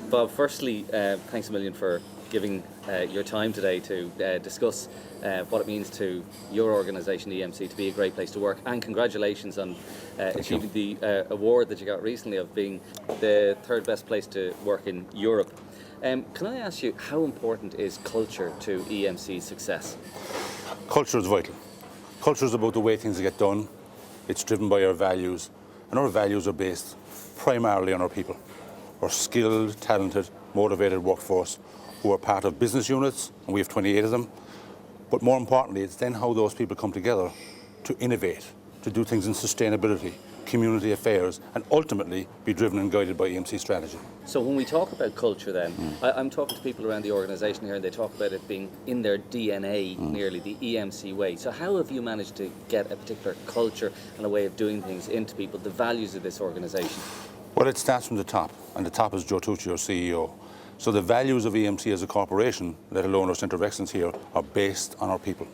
Bob, firstly, thanks a million for giving your time today to discuss what it means to your organisation, EMC, to be a great place to work. And congratulations on achieving the award that you got recently of being the third best place to work in Europe. Can I ask you, how important is culture to EMC's success? Culture is vital. Culture is about the way things get done. It's driven by our values, and our values are based primarily on our people. Our skilled, talented, motivated workforce who are part of business units, and we have 28 of them. But more importantly, it's then how those people come together to innovate, to do things in sustainability, community affairs, and ultimately be driven and guided by EMC strategy. So when we talk about culture then, I'm talking to people around the organisation here and they talk about it being in their DNA, nearly the EMC way. So how have you managed to get a particular culture and a way of doing things into people, the values of this organisation? Well, it starts from the top, and the top is Joe Tucci, our CEO. So the values of EMC as a corporation, let alone our Centre of Excellence here, are based on our people.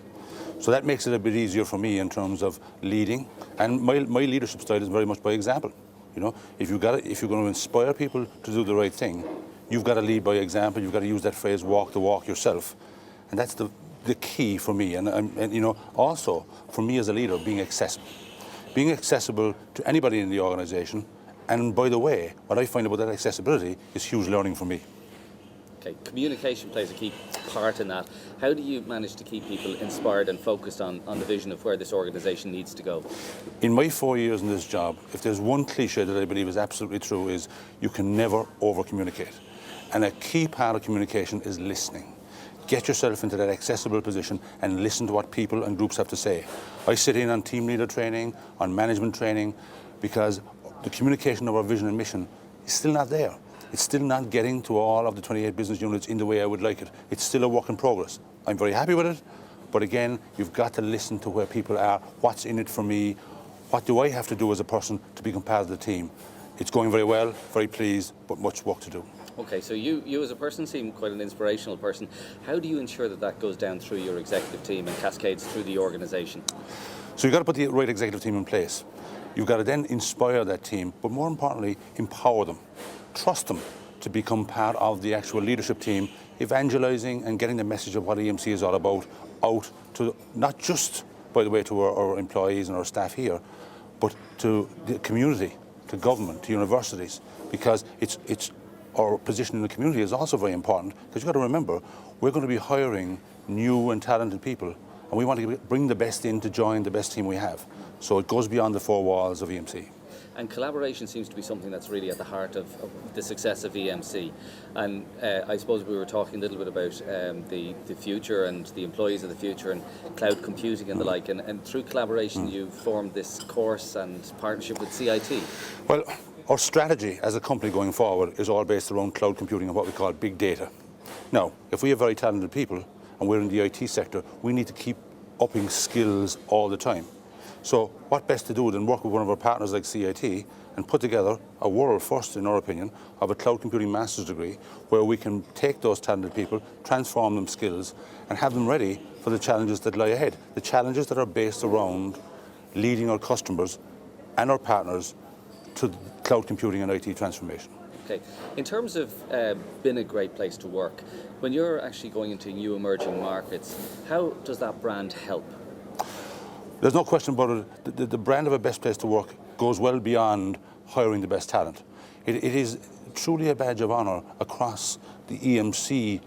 So that makes it a bit easier for me in terms of leading, and my leadership style is very much by example. You know, if you're going to inspire people to do the right thing, you've got to lead by example. You've got to use that phrase, walk the walk yourself, and that's the key for me. And you know, also for me as a leader, being accessible to anybody in the organisation. And by the way, what I find about that accessibility is huge learning for me. Okay, communication plays a key part in that. How do you manage to keep people inspired and focused on the vision of where this organisation needs to go? In my 4 years in this job, if there's one cliche that I believe is absolutely true, is you can never over-communicate. And a key part of communication is listening. Get yourself into that accessible position and listen to what people and groups have to say. I sit in on team leader training, on management training, because the communication of our vision and mission is still not there. It's still not getting to all of the 28 business units in the way I would like it. It's still a work in progress. I'm very happy with it, but again, you've got to listen to where people are, what's in it for me, what do I have to do as a person to become part of the team. It's going very well, very pleased, but much work to do. Okay, so you as a person seem quite an inspirational person. How do you ensure that that goes down through your executive team and cascades through the organisation? So you've got to put the right executive team in place. You've got to then inspire that team, but more importantly, empower them. Trust them to become part of the actual leadership team, evangelizing and getting the message of what EMC is all about out to not just, by the way, to our employees and our staff here, but to the community, to government, to universities, because it's our position in the community is also very important, because you've got to remember, we're going to be hiring new and talented people, and we want to bring the best in to join the best team we have. So it goes beyond the four walls of EMC. And collaboration seems to be something that's really at the heart of the success of EMC. And I suppose we were talking a little bit about the future and the employees of the future and cloud computing and the like. And through collaboration, you formed this course and partnership with CIT. Well, our strategy as a company going forward is all based around cloud computing and what we call big data. Now, if we have very talented people and we're in the IT sector, we need to keep upping skills all the time. So what best to do than work with one of our partners like CIT and put together a world first, in our opinion, of a cloud computing master's degree where we can take those talented people, transform them skills, and have them ready for the challenges that lie ahead. The challenges that are based around leading our customers and our partners to cloud computing and IT transformation. Okay. In terms of being a great place to work, when you're actually going into new emerging markets, how does that brand help? There's no question about it. The brand of a best place to work goes well beyond hiring the best talent. It is truly a badge of honour across the EMC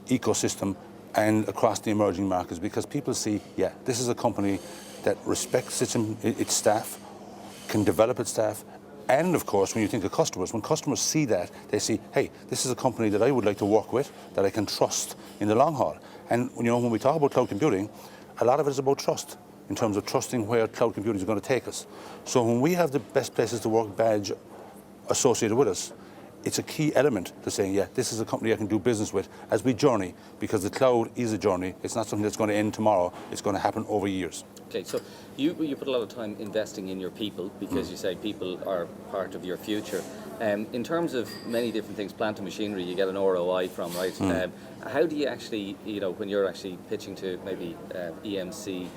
ecosystem and across the emerging markets, because people see, yeah, this is a company that respects its staff, can develop its staff, and of course, when you think of customers, when customers see that, they see, hey, this is a company that I would like to work with, that I can trust in the long haul. And you know, when we talk about cloud computing, a lot of it is about trust, in terms of trusting where cloud computing is going to take us. So when we have the best places to work badge associated with us, it's a key element to saying, yeah, this is a company I can do business with as we journey, because the cloud is a journey. It's not something that's going to end tomorrow. It's going to happen over years. Okay, so you put a lot of time investing in your people, because you say people are part of your future. In terms of many different things, plant and machinery, you get an ROI from, right? How do you actually, you know, when you're actually pitching to maybe EMC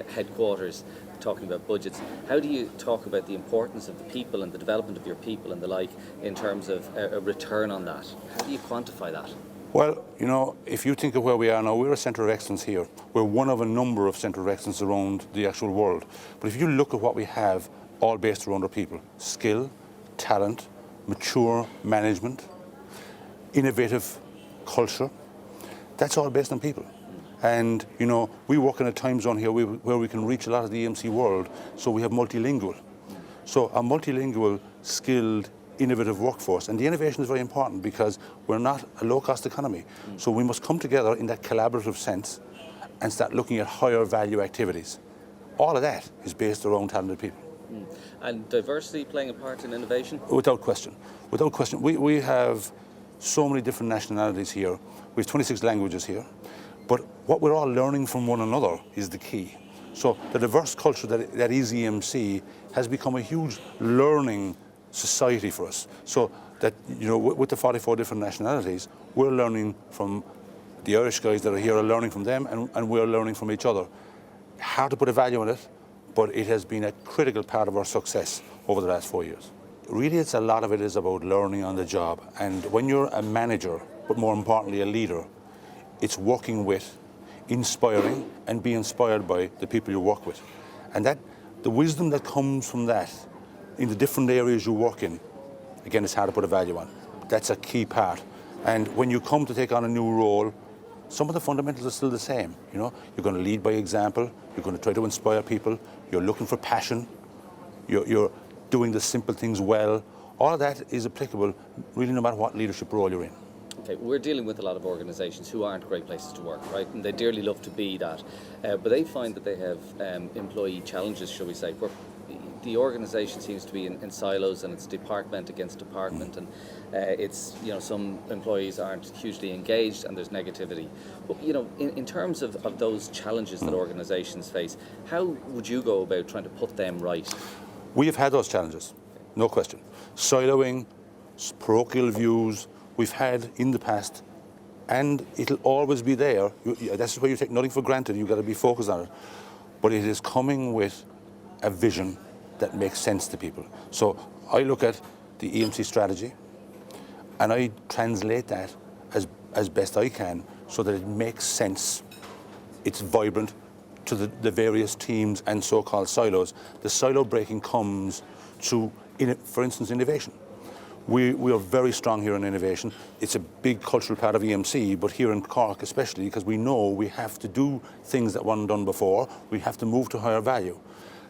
headquarters, talking about budgets. How do you talk about the importance of the people and the development of your people and the like in terms of a return on that? How do you quantify that? Well, you know, if you think of where we are now, we're a centre of excellence here. We're one of a number of centre of excellence around the actual world. But if you look at what we have, all based around our people: skill, talent, mature management, innovative culture. That's all based on people. And, you know, we work in a time zone here where we can reach a lot of the EMC world, so we have multilingual. So a multilingual, skilled, innovative workforce. And the innovation is very important because we're not a low-cost economy. So we must come together in that collaborative sense and start looking at higher value activities. All of that is based around talented people. And diversity playing a part in innovation? Without question. Without question. We have so many different nationalities here. We have 26 languages here. But what we're all learning from one another is the key. So the diverse culture that is EMC has become a huge learning society for us. So that, you know, with the 44 different nationalities, we're learning from the Irish guys that are here, are learning from them, and we're learning from each other. Hard to put a value on it, but it has been a critical part of our success over the last 4 years. Really, a lot of it is about learning on the job. And when you're a manager, but more importantly a leader, it's working with, inspiring, and be inspired by the people you work with. And that, the wisdom that comes from that in the different areas you work in, again, it's hard to put a value on. That's a key part. And when you come to take on a new role, some of the fundamentals are still the same. You know, you're going to lead by example. You're going to try to inspire people. You're looking for passion. You're doing the simple things well. All of that is applicable, really, no matter what leadership role you're in. Okay, we're dealing with a lot of organisations who aren't great places to work, right? And they dearly love to be that. But they find that they have employee challenges, shall we say, where the organisation seems to be in silos, and it's department against department, and it's, you know, some employees aren't hugely engaged and there's negativity. But, you know, in terms of those challenges that organisations face, how would you go about trying to put them right? We have had those challenges, no question. Siloing, parochial views, we've had in the past, and it'll always be there. That's why you take nothing for granted. You've got to be focused on it. But it is coming with a vision that makes sense to people. So I look at the EMC strategy and I translate that as best I can so that it makes sense. It's vibrant to the various teams and so-called silos. The silo breaking comes to, for instance, innovation. We are very strong here in innovation. It's a big cultural part of EMC, but here in Cork especially, because we know we have to do things that weren't done before. We have to move to higher value.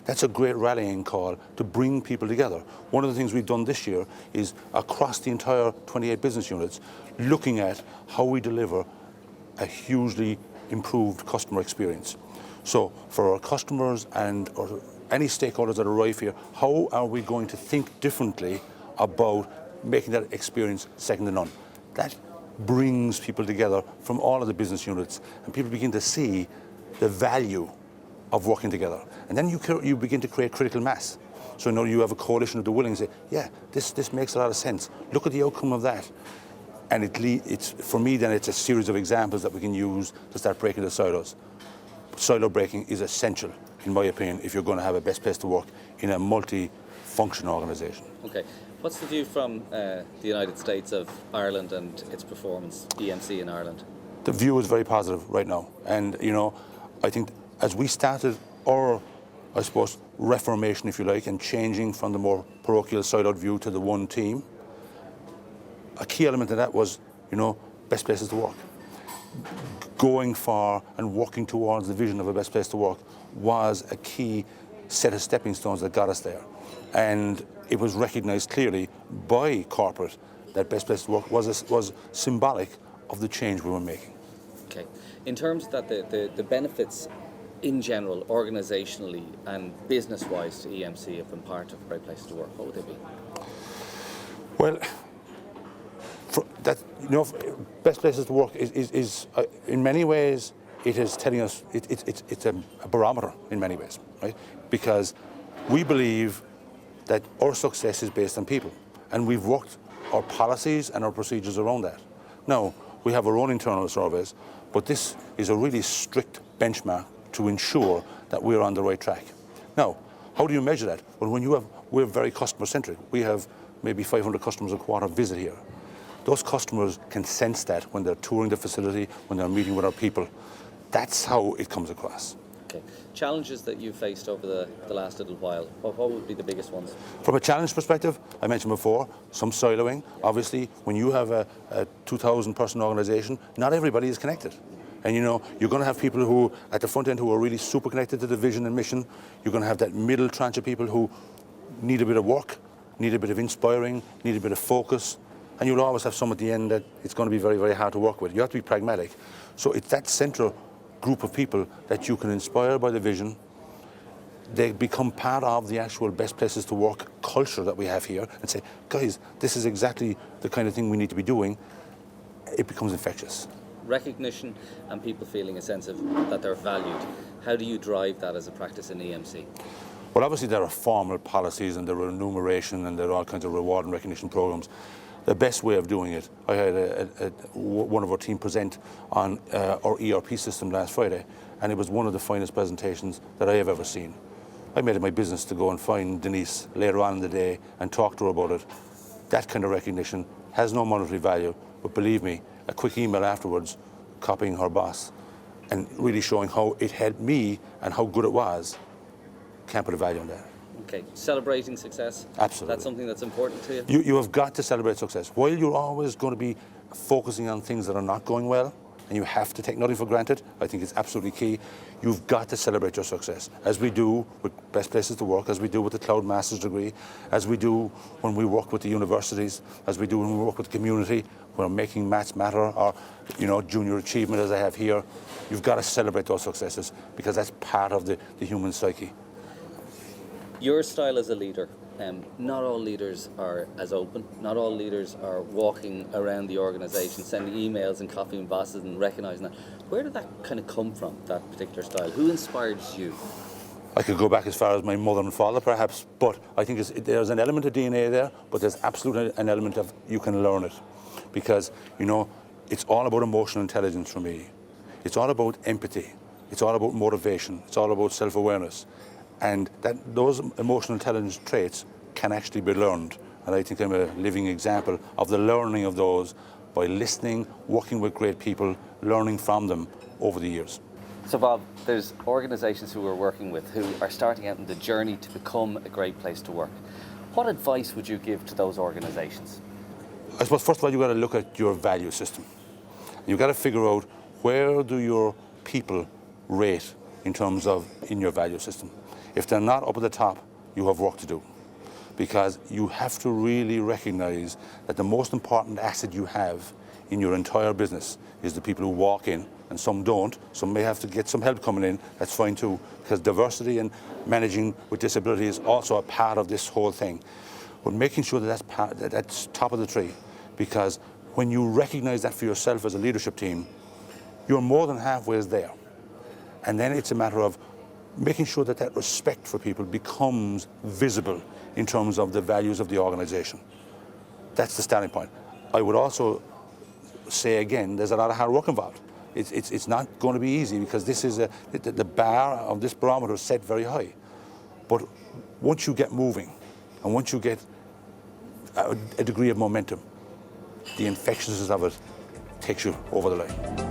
That's a great rallying call to bring people together. One of the things we've done this year is across the entire 28 business units, looking at how we deliver a hugely improved customer experience. So for our customers and or any stakeholders that arrive here, how are we going to think differently about making that experience second to none? That brings people together from all of the business units, and people begin to see the value of working together. And then you begin to create critical mass. So, you know, you have a coalition of the willing to say, yeah, this makes a lot of sense. Look at the outcome of that. And it's for me, then it's a series of examples that we can use to start breaking the silos. Silo breaking is essential, in my opinion, if you're going to have a best place to work in a multi-function organisation. Okay. What's the view from the United States of Ireland and its performance, EMC in Ireland? The view is very positive right now. And, you know, I think as we started our, I suppose, reformation, if you like, and changing from the more parochial siloed view to the one team, a key element of that was, you know, best places to work. Going for and working towards the vision of a best place to work was a key set of stepping stones that got us there. And it was recognised clearly by corporate that best place to work was symbolic of the change we were making. Okay. In terms of that, the benefits in general, organisationally and business-wise to EMC have been part of Great Places to Work, what would they be? Well, you know, best places to work is in many ways, it is telling us, it's a barometer in many ways, right? Because we believe that our success is based on people, and we've worked our policies and our procedures around that. Now, we have our own internal surveys, but this is a really strict benchmark to ensure that we're on the right track. Now, how do you measure that? Well, we're very customer-centric. We have maybe 500 customers a quarter visit here. Those customers can sense that when they're touring the facility, when they're meeting with our people. That's how it comes across. Okay. Challenges that you've faced over the last little while, what would be the biggest ones? From a challenge perspective, I mentioned before, some siloing. Obviously, when you have a 2,000 person organization, not everybody is connected. And you're going to have people who, at the front end, who are really super connected to the vision and mission. You're going to have that middle tranche of people who need a bit of work, need a bit of inspiring, need a bit of focus. And you'll always have some at the end that it's going to be very, very hard to work with. You have to be pragmatic. So it's that central group of people that you can inspire by the vision. They become part of the actual best places to work culture that we have here and say, guys, this is exactly the kind of thing we need to be doing. It becomes infectious. Recognition and people feeling a sense of that they're valued. How do you drive that as a practice in EMC? Well, obviously there are formal policies and there are remuneration and there are all kinds of reward and recognition programs. The best way of doing it, I had one of our team present on our ERP system last Friday, and it was one of the finest presentations that I have ever seen. I made it my business to go and find Denise later on in the day and talk to her about it. That kind of recognition has no monetary value, but believe me, a quick email afterwards, copying her boss, and really showing how it helped me and how good it was, can't put a value on that. Okay, celebrating success. Absolutely. That's something that's important to you? You have got to celebrate success. While you're always going to be focusing on things that are not going well, and you have to take nothing for granted, I think it's absolutely key, you've got to celebrate your success, as we do with Best Places to Work, as we do with the Cloud Master's degree, as we do when we work with the universities, as we do when we work with the community, when we're making Maths Matter, or junior achievement as I have here. You've got to celebrate those successes, because that's part of the human psyche. Your style as a leader, not all leaders are as open. Not all leaders are walking around the organisation, sending emails and copying bosses and recognising that. Where did that kind of come from, that particular style? Who inspires you? I could go back as far as my mother and father, perhaps, but I think there's an element of DNA there, but there's absolutely an element of you can learn it. Because, it's all about emotional intelligence for me. It's all about empathy. It's all about motivation. It's all about self-awareness. And those emotional intelligence traits can actually be learned. And I think I'm a living example of the learning of those by listening, working with great people, learning from them over the years. So Bob, there's organisations who we're working with who are starting out in the journey to become a great place to work. What advice would you give to those organisations? I suppose first of all you've got to look at your value system. You've got to figure out where do your people rate in terms of in your value system. If they're not up at the top, you have work to do, because you have to really recognise that the most important asset you have in your entire business is the people who walk in, and some don't. Some may have to get some help coming in. That's fine too, because diversity and managing with disability is also a part of this whole thing. But making sure that that's top of the tree, because when you recognise that for yourself as a leadership team, you're more than halfway there. And then it's a matter of making sure that that respect for people becomes visible in terms of the values of the organisation. That's the starting point. I would also say again, there's a lot of hard work involved. It's not going to be easy, because this is the bar of this barometer is set very high. But once you get moving, and once you get a degree of momentum, the infectiousness of it takes you over the line.